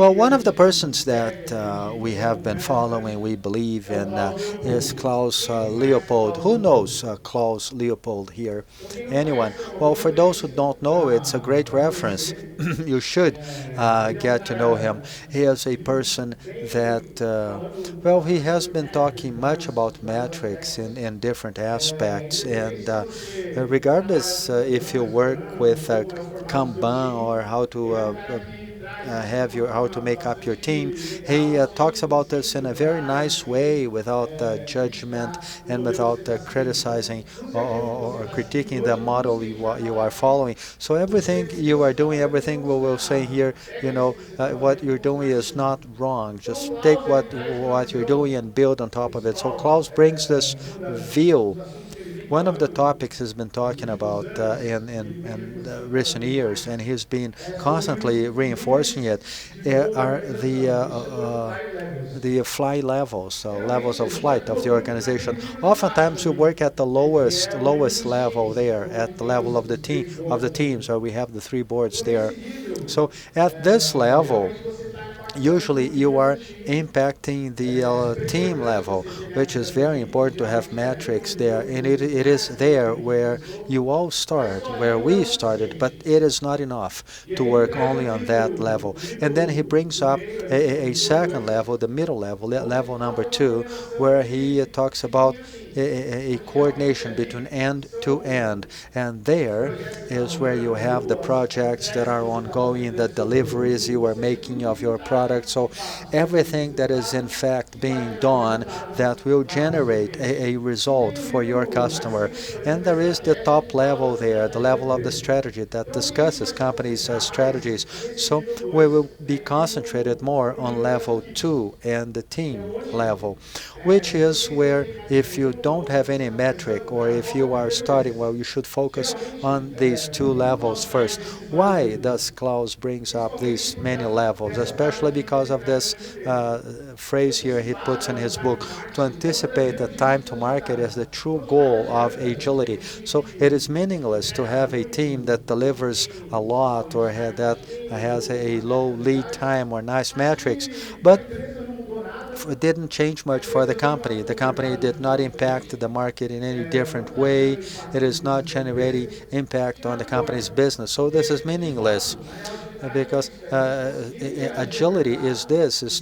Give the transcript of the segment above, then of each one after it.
Well, one of the persons that we have been following, we believe in, is Klaus Leopold. Who knows Klaus Leopold here? Anyone? Well, for those who don't know, it's a great reference. You should get to know him. He is a person that, well, he has been talking much about metrics in different aspects. And regardless if you work with Kanban or how to make up your team. He talks about this in a very nice way, without judgment and without criticizing or critiquing the model you are following. So everything you are doing, everything we will say here, what you're doing is not wrong. Just take what you're doing and build on top of it. So Klaus brings this view. One of the topics he's been talking about in recent years, and he's been constantly reinforcing it, are the fly levels, levels of flight of the organization. Oftentimes we work at the lowest level there, at the level of the teams, or we have the three boards there. So at this level, usually you are impacting the team level, which is very important to have metrics there. And it is there where you all start, where we started, but it is not enough to work only on that level. And then he brings up a second level, the middle level, level number 2, where he talks about a coordination between end to end. And there is where you have the projects that are ongoing, the deliveries you are making of your product. So everything that is in fact being done that will generate a result for your customer. And there is the top level there, the level of the strategy that discusses companies' strategies. So we will be concentrated more on level 2 and the team level, which is where if you don't have any metric, or if you are starting, well, you should focus on these 2 levels first. Why does Klaus brings up these many levels? Especially because of this phrase here he puts in his book: to anticipate the time to market is the true goal of agility. So it is meaningless to have a team that delivers a lot, or that has a low lead time or nice metrics, but it didn't change much for the company. The company did not impact the market in any different way. It is not generating impact on the company's business. So this is meaningless, because agility is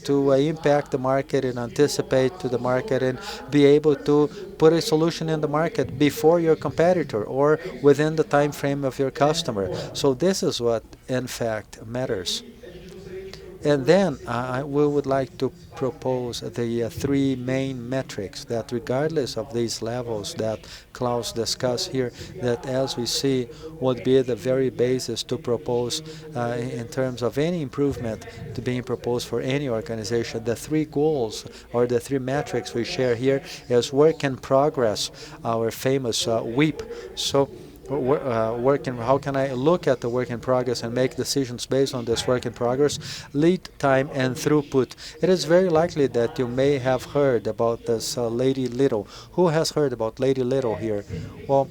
to impact the market and anticipate to the market and be able to put a solution in the market before your competitor or within the time frame of your customer. So this is what in fact matters. And then we would like to propose the 3 main metrics that, regardless of these levels that Klaus discussed here, that as we see would be the very basis to propose in terms of any improvement to being proposed for any organization. The 3 goals, or the 3 metrics we share here, is work in progress, our famous WEEP. So how can I look at the work in progress and make decisions based on this work in progress? Lead time and throughput. It is very likely that you may have heard about this Lady Little. Who has heard about Lady Little here? Well,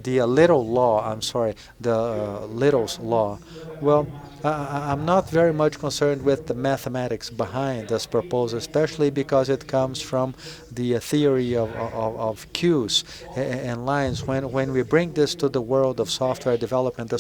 the Little law, the Little's law. Well, I'm not very much concerned with the mathematics behind this proposal, especially because it comes from the theory of queues and lines. When we bring this to the world of software development,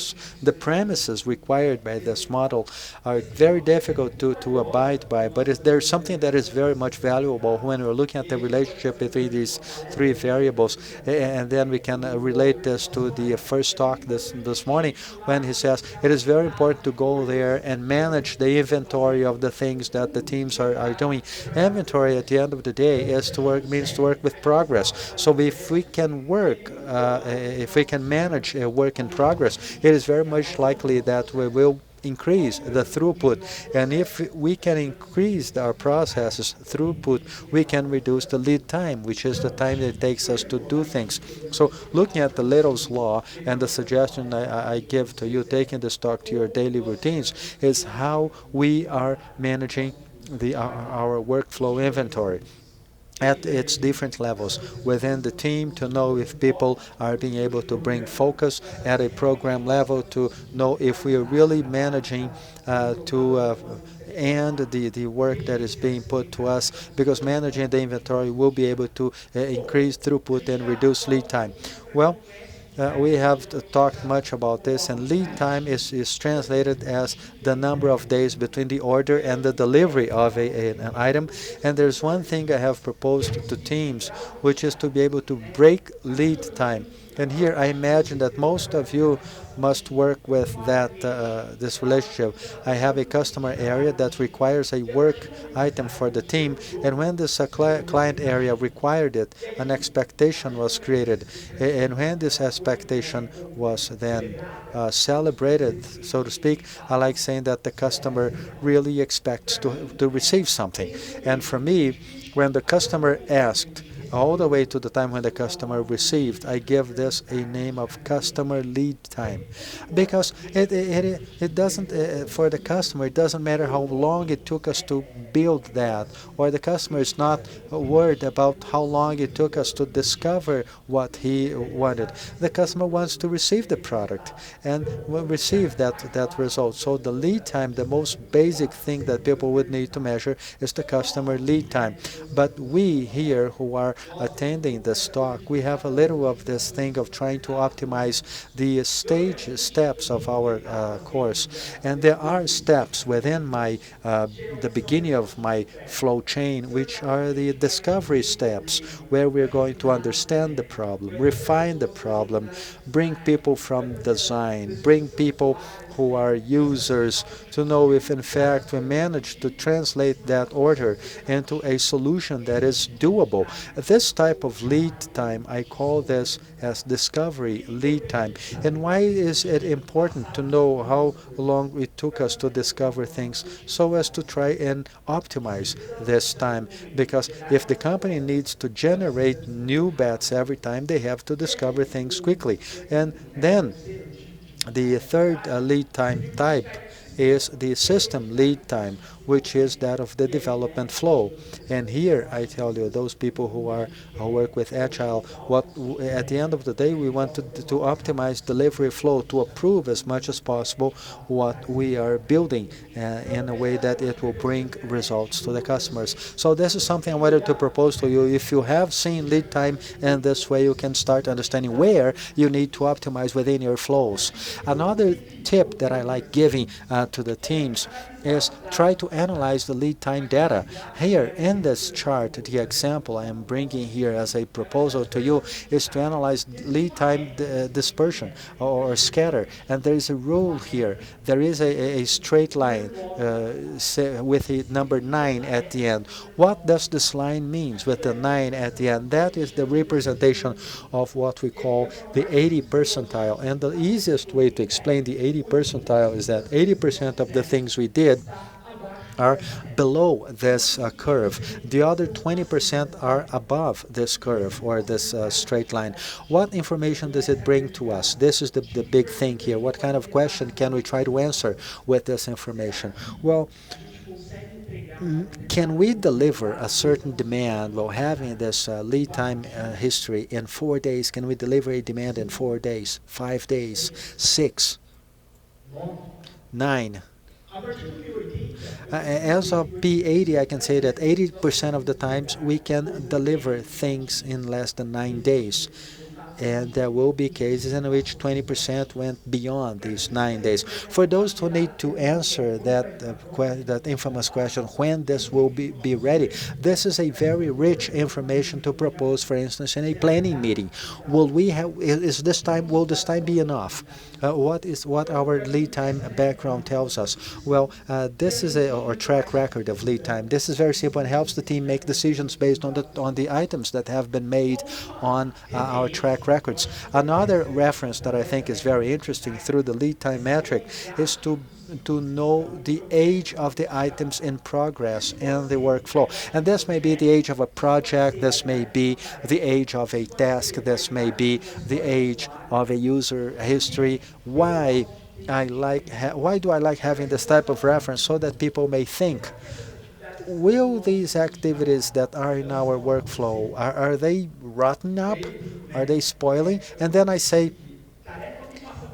the premises required by this model are very difficult to abide by, but there's something that is very much valuable when we're looking at the relationship between these 3 variables. And then we can relate this to the first talk this morning, when he says it is very important to go there and manage the inventory of the things that the teams are doing. Inventory at the end of the day means to work with progress. So if we can manage a work in progress, it is very much likely that we will increase the throughput. And if we can increase our processes throughput, we can reduce the lead time, which is the time that it takes us to do things. So looking at the Little's law, and the suggestion I give to you, taking this talk to your daily routines, is how we are managing our workflow inventory at its different levels within the team, to know if people are being able to bring focus at a program level, to know if we are really managing to and the work that is being put to us, because managing the inventory will be able to increase throughput and reduce lead time. Well, we have talked much about this, and lead time is translated as the number of days between the order and the delivery of an item. And there's one thing I have proposed to teams, which is to be able to break lead time. And here I imagine that most of you must work with this relationship. I have a customer area that requires a work item for the team, and when this client area required it, an expectation was created. And when this expectation was then celebrated, so to speak, I like saying that the customer really expects to receive something. And for me, when the customer asked, all the way to the time when the customer received, I give this a name of customer lead time, because it doesn't for the customer, it doesn't matter how long it took us to build that, or the customer is not worried about how long it took us to discover what he wanted. The customer wants to receive the product and will receive that result. So the lead time, the most basic thing that people would need to measure, is the customer lead time. But we here who are attending this talk, we have a little of this thing of trying to optimize the steps of our course. And there are steps within the beginning of my flow chain, which are the discovery steps, where we're going to understand the problem, refine the problem, bring people from design, bring people who are users to know if in fact we manage to translate that order into a solution that is doable. This type of lead time, I call this as discovery lead time. And why is it important to know how long it took us to discover things, so as to try and optimize this time? Because if the company needs to generate new bets every time, they have to discover things quickly. And then the third lead time type is the system lead time, which is that of the development flow. And here I tell you, those people who work with Agile, at the end of the day, we want to optimize delivery flow, to approve as much as possible what we are building in a way that it will bring results to the customers. So this is something I wanted to propose to you. If you have seen lead time in this way, you can start understanding where you need to optimize within your flows. Another tip that I like giving to the teams is try to analyze the lead time data. Here in this chart, the example I am bringing here as a proposal to you is to analyze lead time dispersion or scatter. And there is a rule here. There is a straight line with the number 9 at the end. What does this line mean with the 9 at the end? That is the representation of what we call the 80 percentile. And the easiest way to explain the 80 percentile is that 80% of the things we did are below this curve. The other 20% are above this curve, or this straight line. What information does it bring to us? This is the big thing here. What kind of question can we try to answer with this information? Well, can we deliver a certain demand while having this lead time history in 4 days? Can we deliver a demand in 4 days, 5 days, 6, 9? As of P80, I can say that 80% of the times we can deliver things in less than 9 days. And there will be cases in which 20% went beyond these 9 days. For those who need to answer that infamous question, when this will be ready, this is a very rich information to propose, for instance, in a planning meeting. Will this time be enough? What our lead time background tells us? Well, this is our track record of lead time. This is very simple and helps the team make decisions based on the items that have been made on our track records. Another reference that I think is very interesting through the lead time metric is to know the age of the items in progress in the workflow. And this may be the age of a project, this may be the age of a task, this may be the age of a user history. Why do I like having this type of reference? So that people may think, will these activities that are in our workflow, are they rotten up? Are they spoiling? And then I say,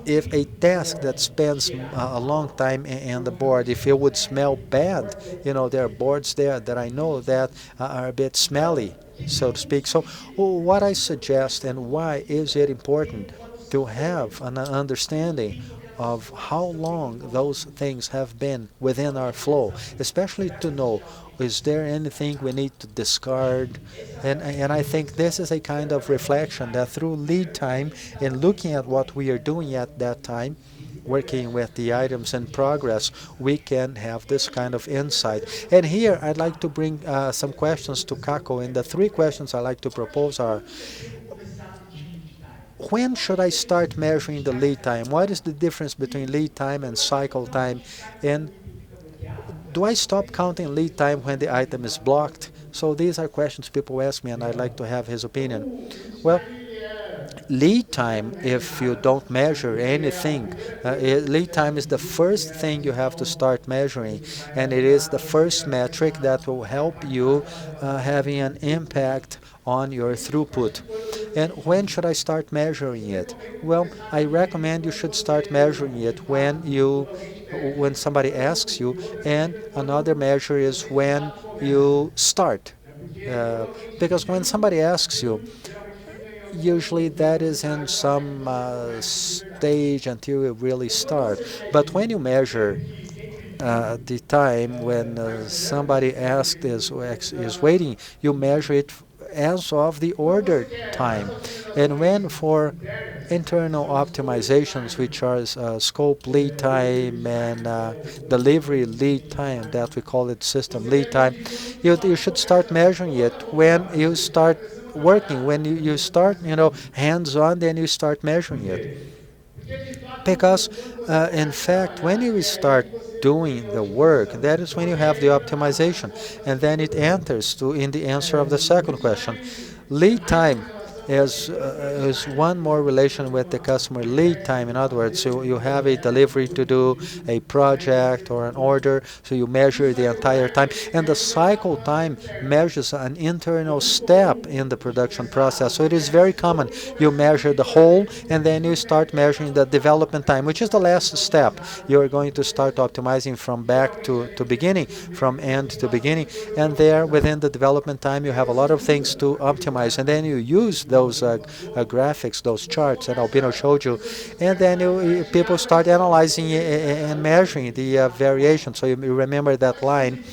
if a task that spends a long time in the board, if it would smell bad, there are boards there that I know that are a bit smelly, so to speak. So what I suggest, and why is it important to have an understanding of how long those things have been within our flow, especially to know, is there anything we need to discard? And I think this is a kind of reflection that through lead time and looking at what we are doing at that time, working with the items in progress, we can have this kind of insight. And here I'd like to bring some questions to Caco, and the three questions I like to propose are: when should I start measuring the lead time? What is the difference between lead time and cycle time? And do I stop counting lead time when the item is blocked? So these are questions people ask me, and I'd like to have his opinion. Well, lead time, if you don't measure anything, lead time is the first thing you have to start measuring, and it is the first metric that will help you having an impact on your throughput. And when should I start measuring it? Well, I recommend you should start measuring it when somebody asks you, and another measure is when you start. Because when somebody asks you, usually that is in some stage until you really start. But when you measure the time when somebody asked is waiting, you measure it as of the order time. And when for internal optimizations, which are scope lead time and delivery lead time, that we call it system lead time, you should start measuring it when you start working. When you start, hands-on, then you start measuring it. Because, in fact, when you start doing the work, that is when you have the optimization. And then it enters in the answer of the second question. Lead time is one more relation with the customer. Lead time, in other words, so you have a delivery to do, a project or an order, so you measure the entire time. And the cycle time measures an internal step in the production process. So it is very common. You measure the whole, and then you start measuring the development time, which is the last step. You are going to start optimizing from back to beginning, from end to beginning. And there, within the development time, you have a lot of things to optimize. And then you use those graphics, those charts that Albino showed you, and then people start analyzing and measuring the variation. So you remember that line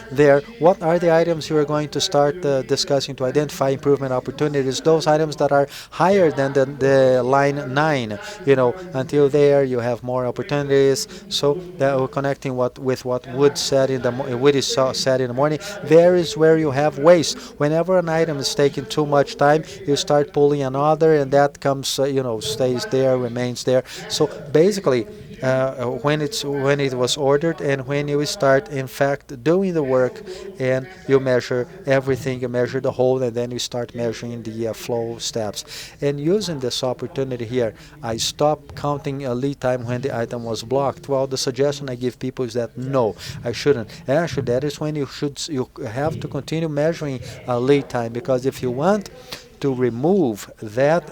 there. What are the items you are going to start discussing to identify improvement opportunities? Those items that are higher than the line 9. Until there you have more opportunities. So that we're connecting with what Woody said in the morning. There is where you have waste. Whenever an item is taking too much time, you start pulling another, and that comes, stays there, remains there. So basically, when it was ordered and when you start in fact doing the work, and you measure everything, you measure the whole, and then you start measuring the flow steps. And using this opportunity here, I stop counting a lead time when the item was blocked. Well, the suggestion I give people is that no, I shouldn't. Actually, that is when you have to continue measuring lead time, because if you want to remove that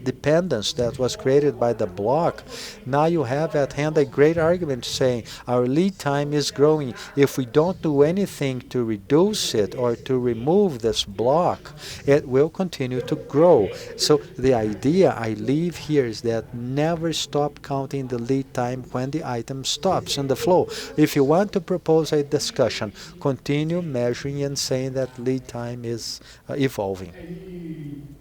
dependence that was created by the block, now you have at hand a great argument saying our lead time is growing. If we don't do anything to reduce it or to remove this block, it will continue to grow. So the idea I leave here is that never stop counting the lead time when the item stops in the flow. If you want to propose a discussion, continue measuring and saying that lead time is evolving.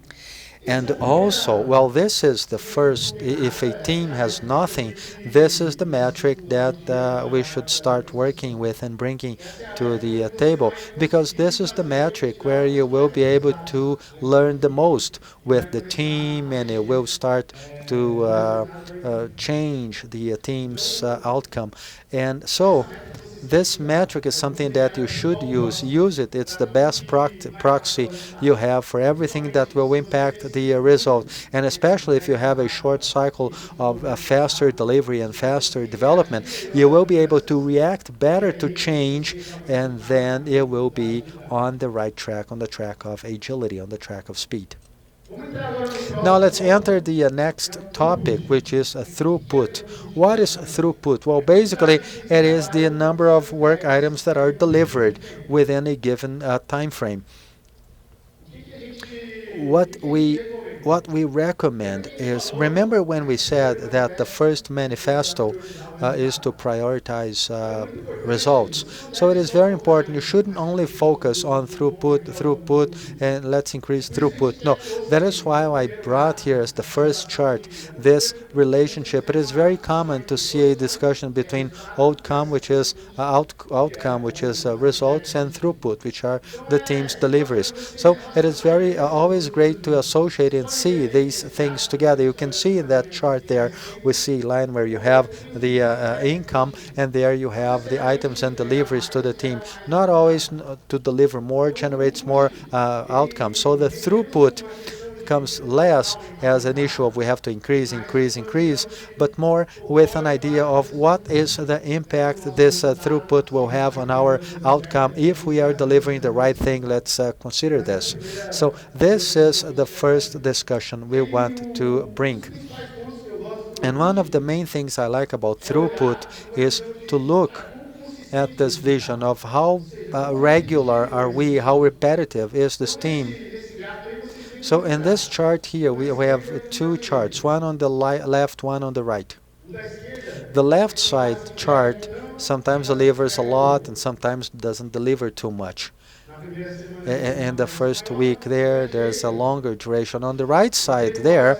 And also, well, this is the first, if a team has nothing, this is the metric that we should start working with and bringing to the table, because this is the metric where you will be able to learn the most with the team, and it will start to change the team's outcome. And so, this metric is something that you should use. Use it. It's the best proxy you have for everything that will impact the result. And especially if you have a short cycle of faster delivery and faster development, you will be able to react better to change, and then it will be on the right track, on the track of agility, on the track of speed. Now let's enter the next topic, which is throughput. What is throughput? Well, basically, it is the number of work items that are delivered within a given time frame. What we recommend is, remember when we said that the first manifesto is to prioritize results. So it is very important. You shouldn't only focus on throughput, and let's increase throughput. No, that is why I brought here as the first chart this relationship. It is very common to see a discussion between outcome, which is results, and throughput, which are the team's deliveries. So it is very always great to associate and see these things together. You can see in that chart there, we see a line where you have the income, and there you have the items and deliveries to the team. Not always to deliver more generates more outcomes. So the throughput comes less as an issue of we have to increase, but more with an idea of what is the impact this throughput will have on our outcome if we are delivering the right thing. Let's consider this. So this is the first discussion we want to bring. And one of the main things I like about throughput is to look at this vision of how regular are we, how repetitive is this team. So in this chart here, we have two charts, one on the left, one on the right. The left side chart sometimes delivers a lot and sometimes doesn't deliver too much. In the first week there's a longer duration. On the right side there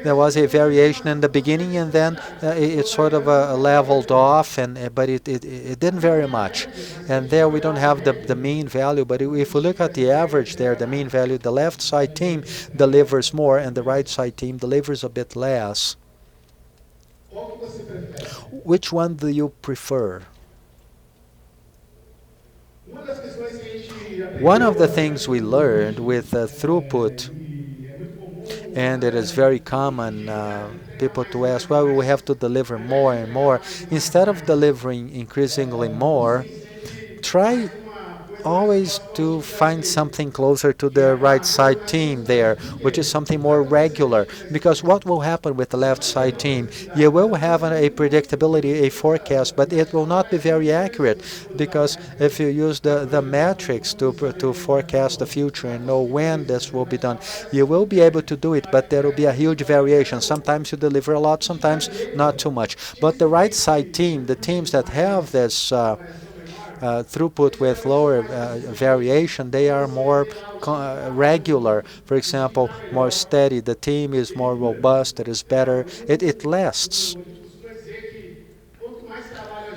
was a variation in the beginning, and then it sort of leveled off, but it didn't very much. And there we don't have the mean value, but if we look at the average there, the mean value, the left side team delivers more and the right side team delivers a bit less. Which one do you prefer? One of the things we learned with throughput, and it is very common people to ask, well, we have to deliver more and more. Instead of delivering increasingly more, try always to find something closer to the right side team there, which is something more regular. Because what will happen with the left side team? You will have a predictability, a forecast, but it will not be very accurate, because if you use the metrics to forecast the future and know when this will be done, you will be able to do it, but there will be a huge variation. Sometimes you deliver a lot, sometimes not too much. But the right side team, the teams that have this throughput with lower variation, they are more regular. For example, more steady. The team is more robust. It is better. It lasts.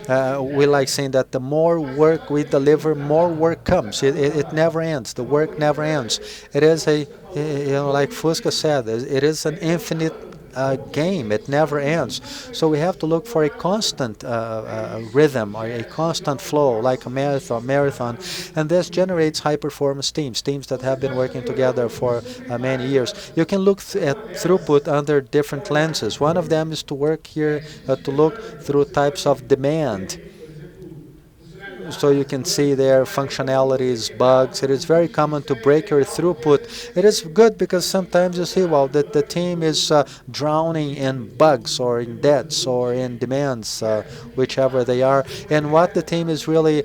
We like saying that the more work we deliver, more work comes. It never ends. The work never ends. It is like Fusca said, it is an infinite game. It never ends. So we have to look for a constant rhythm or a constant flow, like a marathon, and this generates high-performance teams that have been working together for many years. You can look at throughput under different lenses. One of them is to work here to look through types of demand. So you can see there functionalities, bugs. It is very common to break your throughput. It is good because sometimes you see, well, that the team is drowning in bugs or in debts or in demands, whichever they are. And what the team is really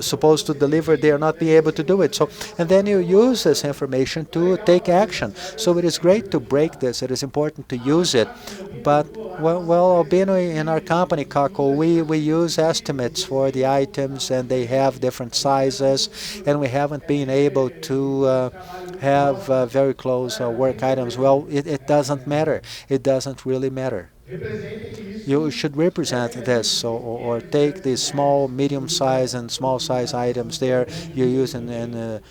supposed to deliver, they are not being able to do it. So, and then you use this information to take action. So it is great to break this. It is important to use it. But, well, Albino, in our company, Caco, we use estimates for the items, and they have different sizes, and we haven't been able to have very close work items. Well, it doesn't matter. It doesn't really matter. You should represent this, or take these small, medium size, and small size items there you use in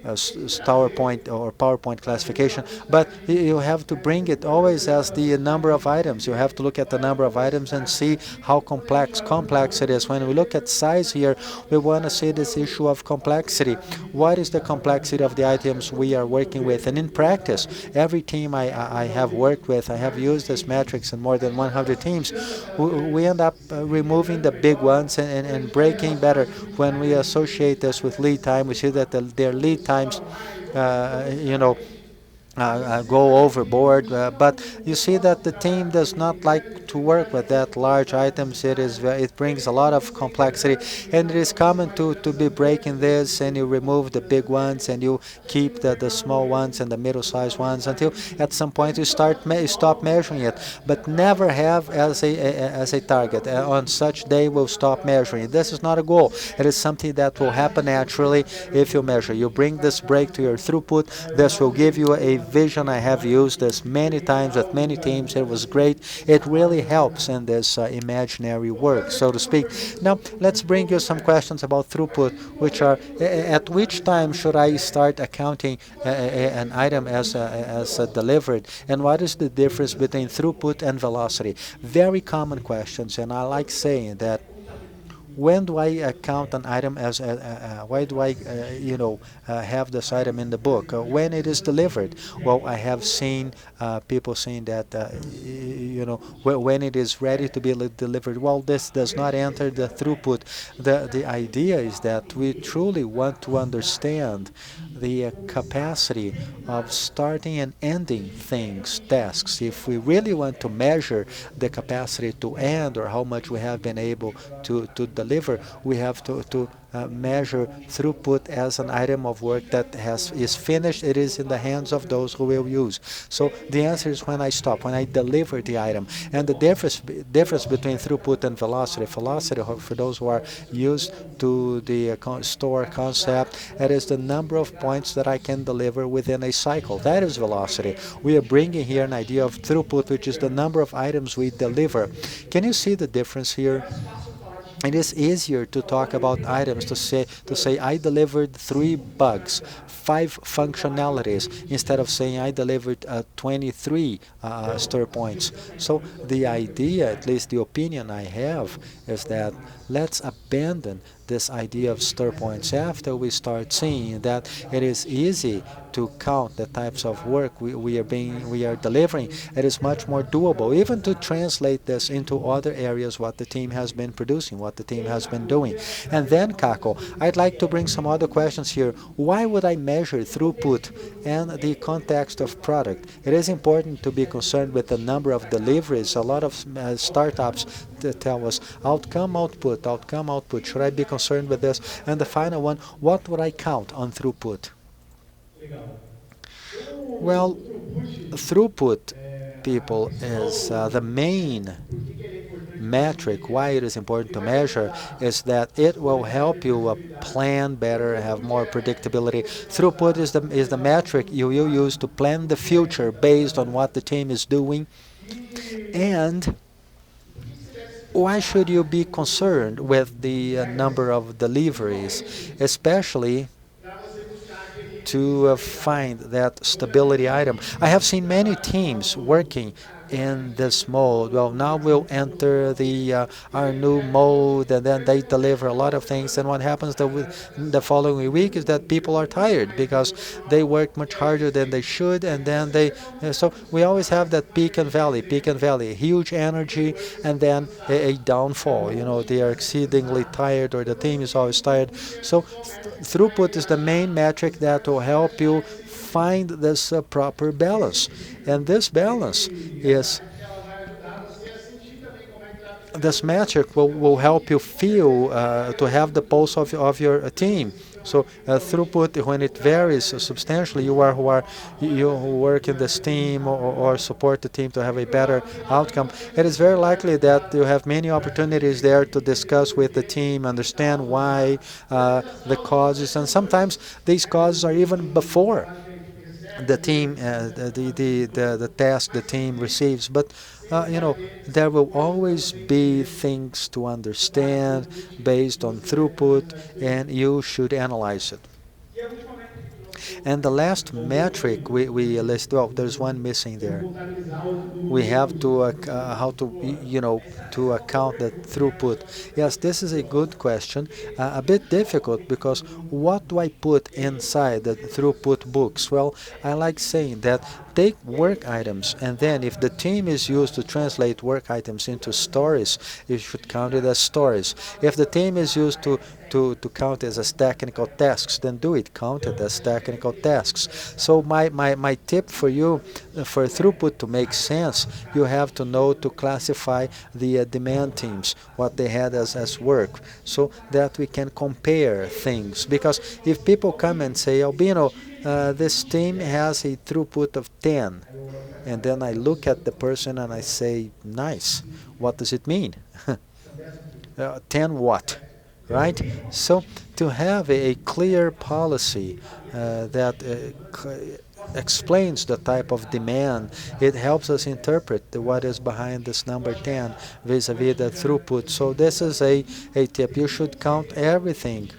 PowerPoint or PowerPoint classification, but you have to bring it always as the number of items. You have to look at the number of items and see how complex it is. When we look at size here, we want to see this issue of complexity. What is the complexity of the items we are working with? And in practice, every team I have worked with, I have used this metrics in more than 100 teams, we end up removing the big ones and breaking better. When we associate this with lead time, we see that their lead times, go overboard. But you see that the team does not like to work with that large items. It brings a lot of complexity, and it is common to be breaking this, and you remove the big ones and you keep the small ones and the middle-sized ones until at some point you stop measuring it, but never have as a target. On such day we'll stop measuring. This is not a goal. It is something that will happen naturally if you measure. You bring this break to your throughput. This will give you a vision. I have used this many times with many teams. It was great. It really helps in this imaginary work, so to speak. Now, let's bring you some questions about throughput, which are at which time should I start accounting an item as delivered, and what is the difference between throughput and velocity? Very common questions, and I like saying that when do I count an item as why do I have this item in the book when it is delivered? Well, I have seen people saying that when it is ready to be delivered. Well, this does not enter the throughput. The idea is that we truly want to understand the capacity of starting and ending things, tasks. If we really want to measure the capacity to end or how much we have been able to deliver, we have to measure throughput as an item of work that is finished. It is in the hands of those who will use. So the answer is when I stop, when I deliver the item. And the difference between throughput and velocity. Velocity, for those who are used to the store concept, it is the number of points that I can deliver within a cycle. That is velocity. We are bringing here an idea of throughput, which is the number of items we deliver. Can you see the difference here? It is easier to talk about items, to say I delivered 3 bugs, 5 functionalities, instead of saying I delivered 23 store points. So the idea, at least the opinion I have, is that let's abandon this idea of store points after we start seeing that it is easy to count the types of work we are delivering. It is much more doable, even to translate this into other areas, what the team has been producing, what the team has been doing. And then, Caco, I'd like to bring some other questions here. Why would I measure throughput and the context of product? It is important to be concerned with the number of deliveries. A lot of startups tell us outcome, output. Should I be concerned with this? And the final one, what would I count on throughput? Well, throughput, people, is the main metric. Why it is important to measure is that it will help you plan better, have more predictability. Throughput is the metric you will use to plan the future based on what the team is doing. And why should you be concerned with the number of deliveries, especially to find that stability item? I have seen many teams working in this mode. Well, now we'll enter our new mode, and then they deliver a lot of things. And what happens the following week is that people are tired because they work much harder than they should, and then so we always have that peak and valley, huge energy, and then a downfall. They are exceedingly tired, or the team is always tired. So throughput is the main metric that will help you find this proper balance. And this balance is, this metric will help you feel, to have the pulse of your team. So throughput, when it varies substantially, you who work in this team or support the team to have a better outcome, it is very likely that you have many opportunities there to discuss with the team, understand why, the causes, and sometimes these causes are even before the team, the task the team receives. But there will always be things to understand based on throughput, and you should analyze it. And the last metric we list, well, there's one missing there. We have to how to account the throughput. Yes, this is a good question. A bit difficult, because what do I put inside the throughput books? Well, I like saying that take work items, and then if the team is used to translate work items into stories, you should count it as stories. If the team is used to count it as technical tasks, then count it as technical tasks. So my tip for you, for throughput to make sense, you have to know to classify the demand teams, what they had as work, so that we can compare things. Because if people come and say, Albino, this team has a throughput of 10, and then I look at the person and I say, nice, what does it mean? 10 what? Right? So to have a clear policy that explains the type of demand, it helps us interpret what is behind this number 10 vis-a-vis the throughput. So this is a tip. You should count everything.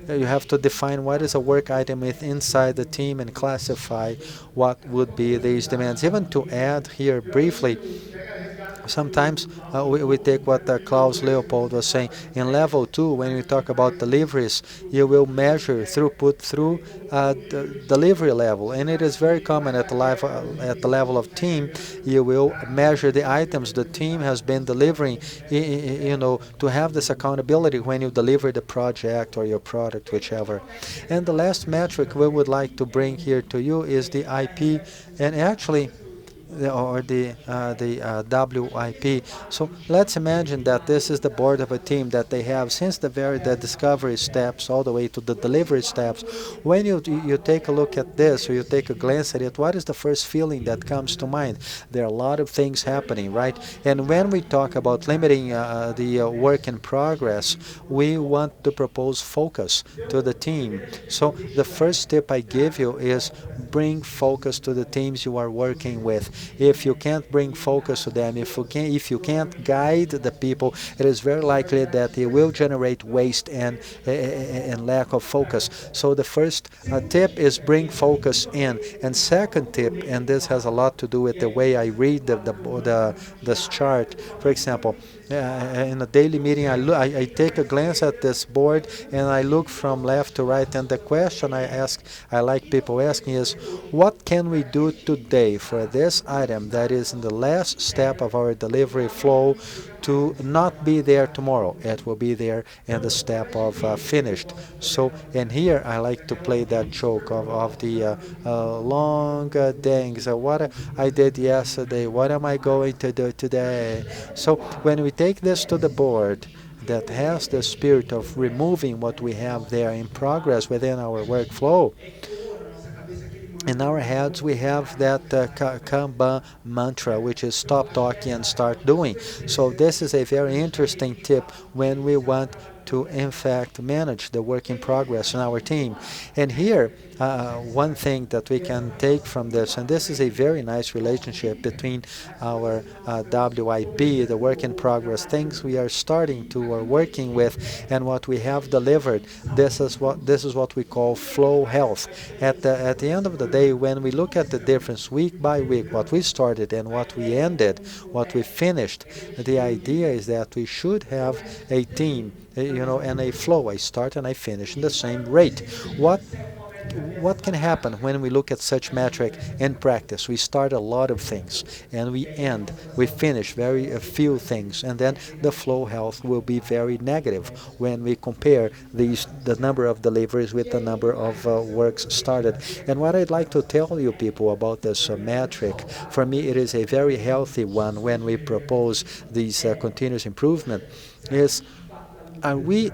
You have to define what is a work item inside the team and classify what would be these demands. Even to add here briefly, sometimes we take what Klaus Leopold was saying. In level 2, when we talk about deliveries, you will measure throughput through the delivery level, and it is very common at the level of team. You will measure the items the team has been delivering, to have this accountability when you deliver the project or your product, whichever. And the last metric we would like to bring here to you is the IP, and actually the WIP. So let's imagine that this is the board of a team that they have since the discovery steps all the way to the delivery steps. When you take a look at this, or you take a glance at it, what is the first feeling that comes to mind? There are a lot of things happening, right? And when we talk about limiting the work in progress, we want to propose focus to the team. So the first tip I give you is bring focus to the teams you are working with. If you can't bring focus to them, if you can't guide the people, it is very likely that it will generate waste and lack of focus. So the first tip is bring focus in. And second tip, and this has a lot to do with the way I read this chart. For example, in a daily meeting, I take a glance at this board and I look from left to right, and the question I like people asking is, what can we do today for this item that is in the last step of our delivery flow to not be there tomorrow? It will be there in the step of finished. So, and here I like to play that joke of the long things. What I did yesterday, what am I going to do today? So when we take this to the board that has the spirit of removing what we have there in progress within our workflow, in our heads we have that Kanban mantra, which is stop talking and start doing. So this is a very interesting tip when we want to in fact manage the work in progress in our team. And here one thing that we can take from this, and this is a very nice relationship between our WIP, the work in progress, things we are starting to or working with, and what we have delivered. This is what we call flow health. At the end of the day, when we look at the difference week by week, what we started and what we ended, what we finished, the idea is that we should have a team, and a flow. I start and I finish in the same rate. What can happen when we look at such metric in practice? We start a lot of things and we finish very few things, and then the flow health will be very negative when we compare the number of deliveries with the number of works started. And what I'd like to tell you people about this metric, for me it is a very healthy one when we propose these continuous improvement, is are we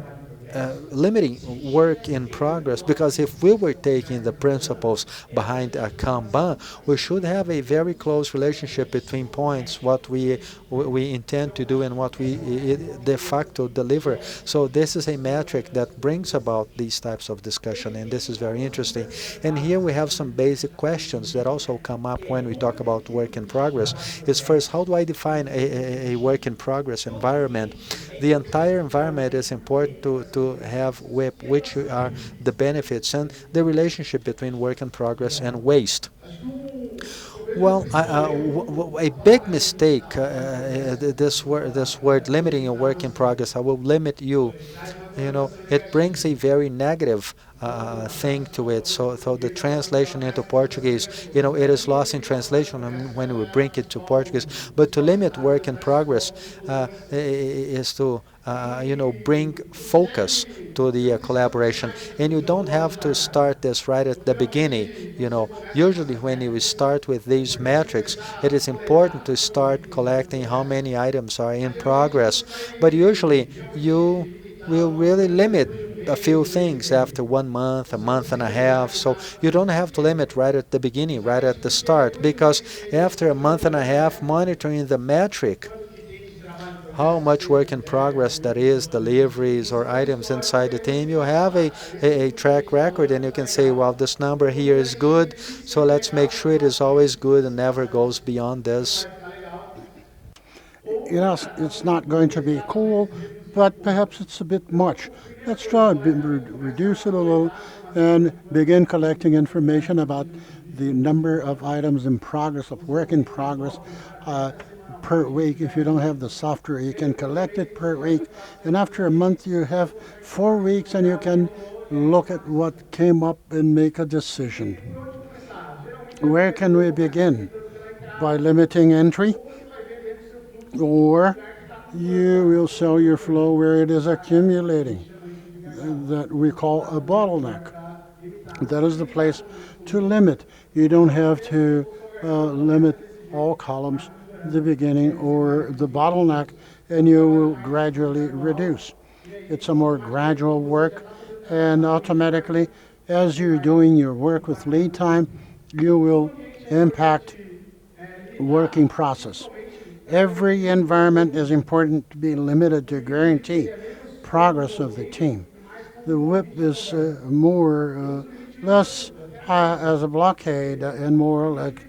limiting work in progress? Because if we were taking the principles behind Kanban, we should have a very close relationship between points, what we intend to do and what we de facto deliver. So this is a metric that brings about these types of discussion, and this is very interesting. And here we have some basic questions that also come up when we talk about work in progress. Is first, how do I define a work in progress environment? The entire environment is important to have WIP, which are the benefits and the relationship between work in progress and waste. Well, a big mistake, this word limiting your work in progress, I will limit you, it brings a very negative thing to it. So the translation into Portuguese, it is lost in translation when we bring it to Portuguese. But to limit work in progress is to bring focus to the collaboration. And you don't have to start this right at the beginning. Usually when you start with these metrics, it is important to start collecting how many items are in progress. But usually you will really limit a few things after 1 month, a month and a half. So you don't have to limit right at the beginning, right at the start, because after a month and a half monitoring the metric, how much work in progress that is, deliveries or items inside the team, you have a track record, and you can say, well, this number here is good, so let's make sure it is always good and never goes beyond this. It's not going to be cool, but perhaps it's a bit much. Let's try to reduce it a little and begin collecting information about the number of items in progress, of work in progress, per week. If you don't have the software, you can collect it per week. And after a month, you have 4 weeks, and you can look at what came up and make a decision. Where can we begin? By limiting entry? Or you will sell your flow where it is accumulating, that we call a bottleneck. That is the place to limit. You don't have to limit all columns at the beginning or the bottleneck, and you will gradually reduce. It's a more gradual work, and automatically, as you're doing your work with lead time, you will impact working process. Every environment is important to be limited to guarantee progress of the team. The whip is less as a blockade and more like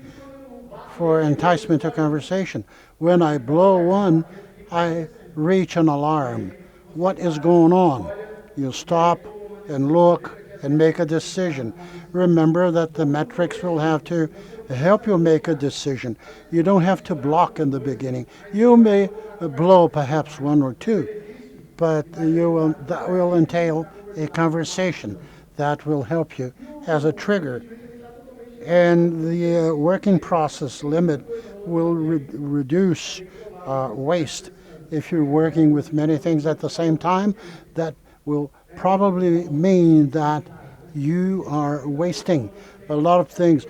for enticement to conversation. When I blow one, I reach an alarm. What is going on? You stop and look and make a decision. Remember that the metrics will have to help you make a decision. You don't have to block in the beginning. You may blow perhaps 1 or 2, but that will entail a conversation that will help you as a trigger. And the working process limit will reduce waste. If you're working with many things at the same time, that will probably mean that you are wasting a lot of things,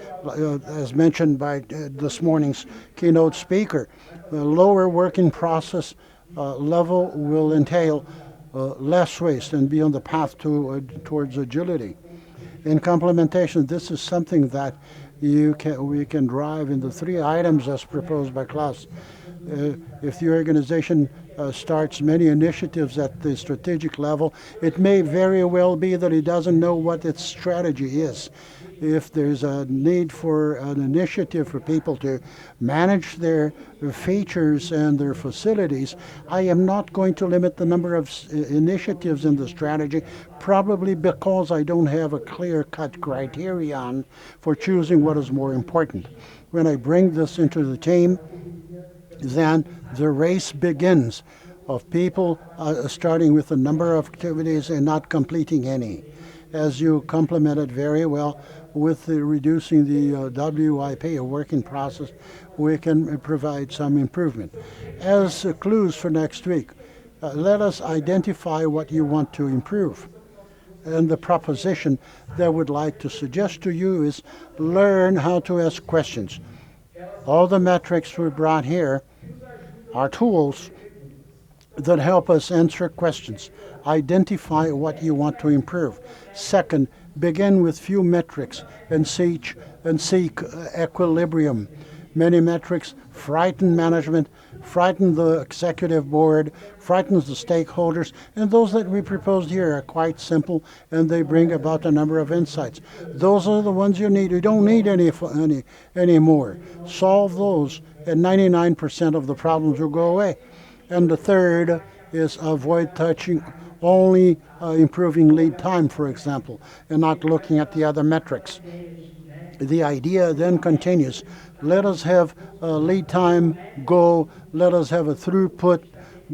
as mentioned by this morning's keynote speaker. The lower working process level will entail less waste and be on the path towards agility. In complementation, this is something that we can drive in the 3 items as proposed by Klaus. If the organization starts many initiatives at the strategic level, it may very well be that it doesn't know what its strategy is. If there's a need for an initiative for people to manage their features and their facilities, I am not going to limit the number of initiatives in the strategy, probably because I don't have a clear-cut criterion for choosing what is more important. When I bring this into the team, then the race begins of people starting with a number of activities and not completing any. As you complemented very well with reducing the WIP, a working process, we can provide some improvement. As clues for next week, let us identify what you want to improve. And the proposition that I would like to suggest to you is learn how to ask questions. All the metrics we brought here are tools that help us answer questions. Identify what you want to improve. Second, begin with few metrics and seek equilibrium. Many metrics frighten management, frighten the executive board, frightens the stakeholders, and those that we proposed here are quite simple, and they bring about a number of insights. Those are the ones you need. You don't need any more. Solve those, and 99% of the problems will go away. And the third is avoid touching only improving lead time, for example, and not looking at the other metrics. The idea then continues. Let us have lead time go. Let us have a throughput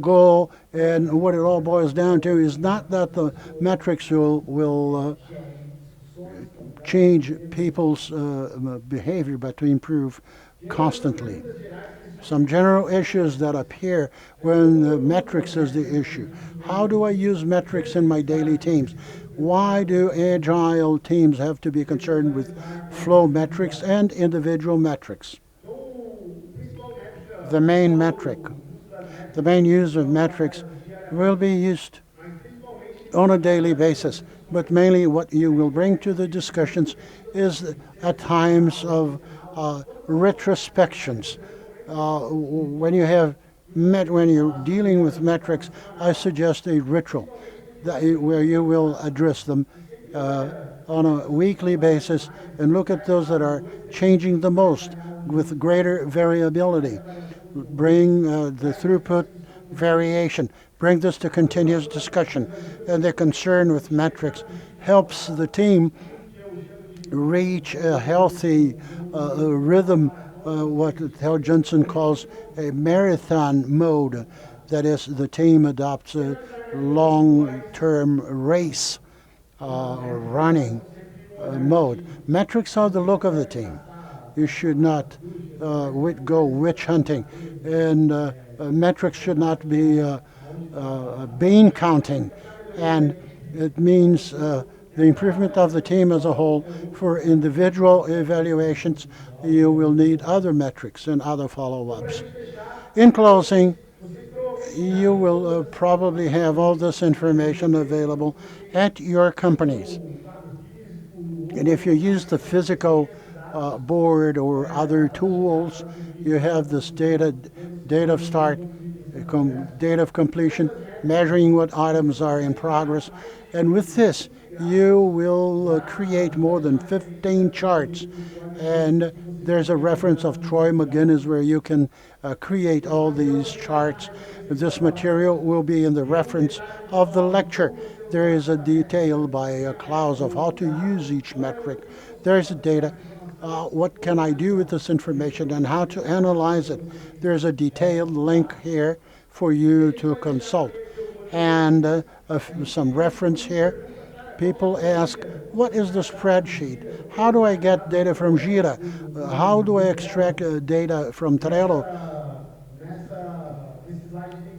goal, and what it all boils down to is not that the metrics will change people's behavior, but to improve constantly. Some general issues that appear when the metrics is the issue. How do I use metrics in my daily teams? Why do agile teams have to be concerned with flow metrics and individual metrics? The main metric, the main use of metrics will be used on a daily basis, but mainly what you will bring to the discussions is at times of retrospections. When you're dealing with metrics, I suggest a ritual where you will address them on a weekly basis and look at those that are changing the most with greater variability. Bring the throughput variation. Bring this to continuous discussion. And the concern with metrics helps the team reach a healthy rhythm, what Hal Johnson calls a marathon mode. That is, the team adopts a long-term race or running mode. Metrics are the look of the team. You should not go witch hunting, and metrics should not be bean counting, and it means the improvement of the team as a whole. For individual evaluations, you will need other metrics and other follow-ups. In closing, you will probably have all this information available at your companies. And if you use the physical board or other tools, you have this date of start, date of completion, measuring what items are in progress. And with this, you will create more than 15 charts. And there's a reference of Troy McGinnis where you can create all these charts. This material will be in the reference of the lecture. There is a detail by Klaus of how to use each metric. There's data. What can I do with this information and how to analyze it? There's a detailed link here for you to consult. And some reference here. People ask, what is the spreadsheet? How do I get data from Jira? How do I extract data from Trello?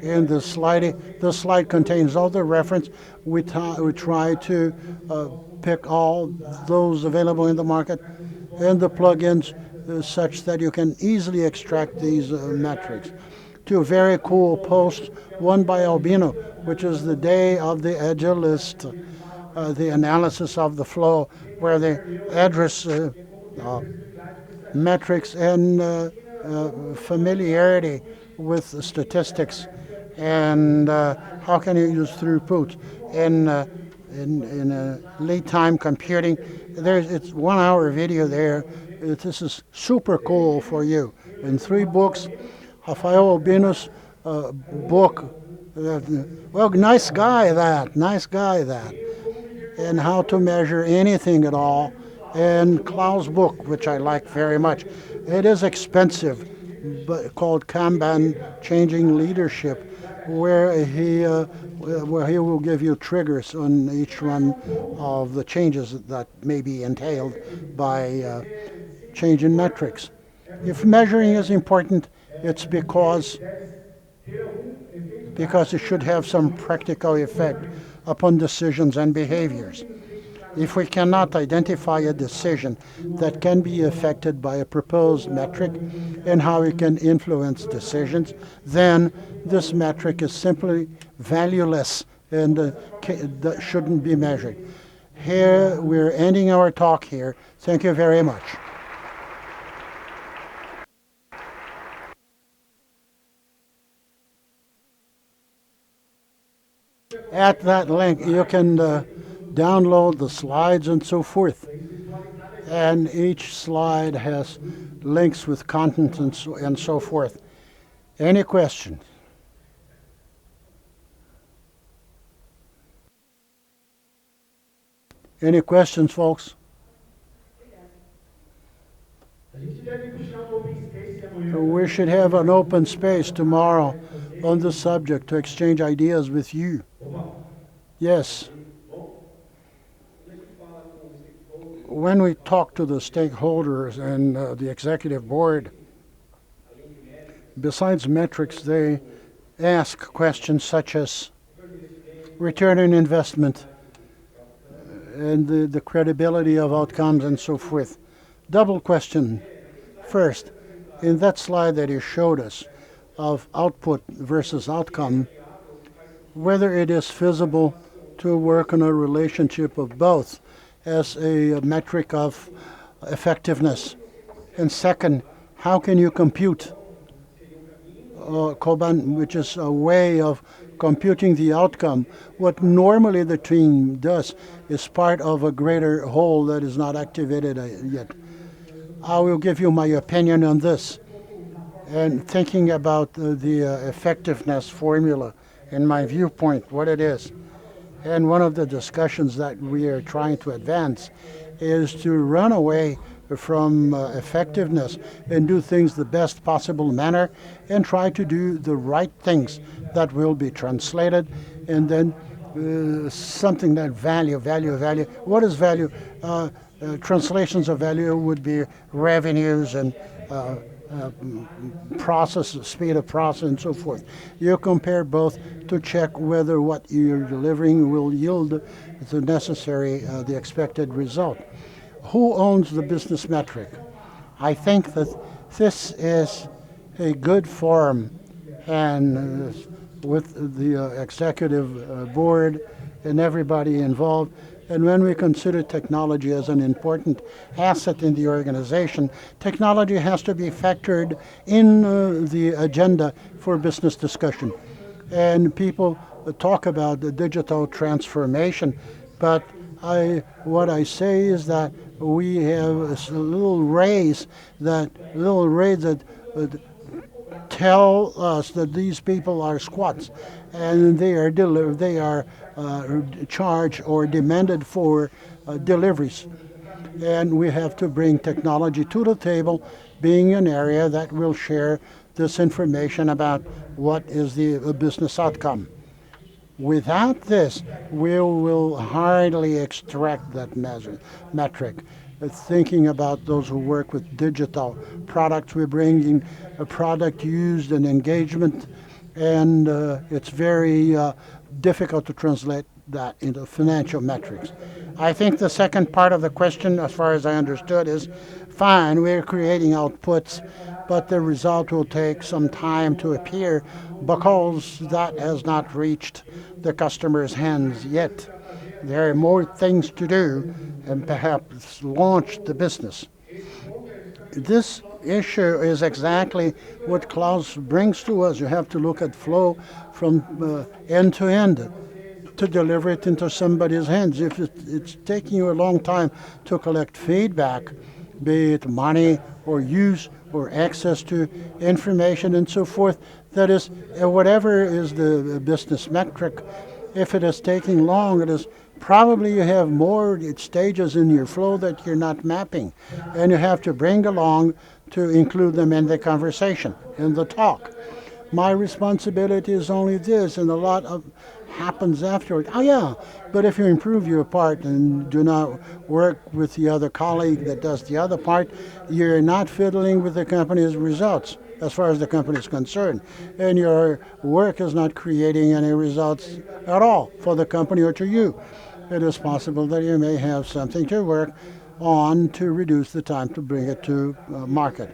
In the slide contains all the reference. We try to pick all those available in the market and the plugins such that you can easily extract these metrics. Two very cool posts, one by Albino, which is the day of the Agilist, the analysis of the flow, where they address metrics and familiarity with statistics, and how can you use throughput in lead time computing. It's 1 hour video there. This is super cool for you. In 3 books, Rafael Albino's book, well, nice guy that, and how to measure anything at all, and Klaus' book, which I like very much. It is expensive, but called Kanban Changing Leadership, where he will give you triggers on each one of the changes that may be entailed by changing metrics. If measuring is important, it's because it should have some practical effect upon decisions and behaviors. If we cannot identify a decision that can be affected by a proposed metric and how it can influence decisions, then this metric is simply valueless and that shouldn't be measured. Here, we're ending our talk here. Thank you very much. At that link, you can download the slides and so forth. And each slide has links with content and so forth. Any questions? Any questions, folks? We should have an open space tomorrow on the subject to exchange ideas with you. Yes. When we talk to the stakeholders and the executive board, besides metrics, they ask questions such as return on investment and the credibility of outcomes and so forth. Double question. First, in that slide that you showed us of output versus outcome, whether it is feasible to work on a relationship of both as a metric of effectiveness. And second, how can you compute Koban, which is a way of computing the outcome? What normally the team does is part of a greater whole that is not activated yet. I will give you my opinion on this. And thinking about the effectiveness formula in my viewpoint, what it is. And one of the discussions that we are trying to advance is to run away from effectiveness and do things the best possible manner and try to do the right things that will be translated and then something that value. What is value? Translations of value would be revenues and process, speed of process, and so forth. You compare both to check whether what you're delivering will yield the necessary, the expected result. Who owns the business metric? I think that this is a good forum, and with the executive board and everybody involved. And when we consider technology as an important asset in the organization, technology has to be factored in the agenda for business discussion. And people talk about the digital transformation, but what I say is that we have a little rays that tell us that these people are squats, and they are charged or demanded for deliveries. And we have to bring technology to the table, being an area that will share this information about what is the business outcome. Without this, we will hardly extract that metric. Thinking about those who work with digital products, we're bringing a product used and engagement, and it's very difficult to translate that into financial metrics. I think the second part of the question, as far as I understood, is fine, we're creating outputs, but the result will take some time to appear because that has not reached the customer's hands yet. There are more things to do and perhaps launch the business. This issue is exactly what Klaus brings to us. You have to look at flow from end to end to deliver it into somebody's hands. If it's taking you a long time to collect feedback, be it money or use or access to information and so forth, that is, whatever is the business metric, if it is taking long, it is probably you have more stages in your flow that you're not mapping, and you have to bring along to include them in the conversation, in the talk. My responsibility is only this, and a lot of happens afterward. Oh yeah, but if you improve your part and do not work with the other colleague that does the other part, you're not fiddling with the company's results as far as the company is concerned, and your work is not creating any results at all for the company or to you. It is possible that you may have something to work on to reduce the time to bring it to market.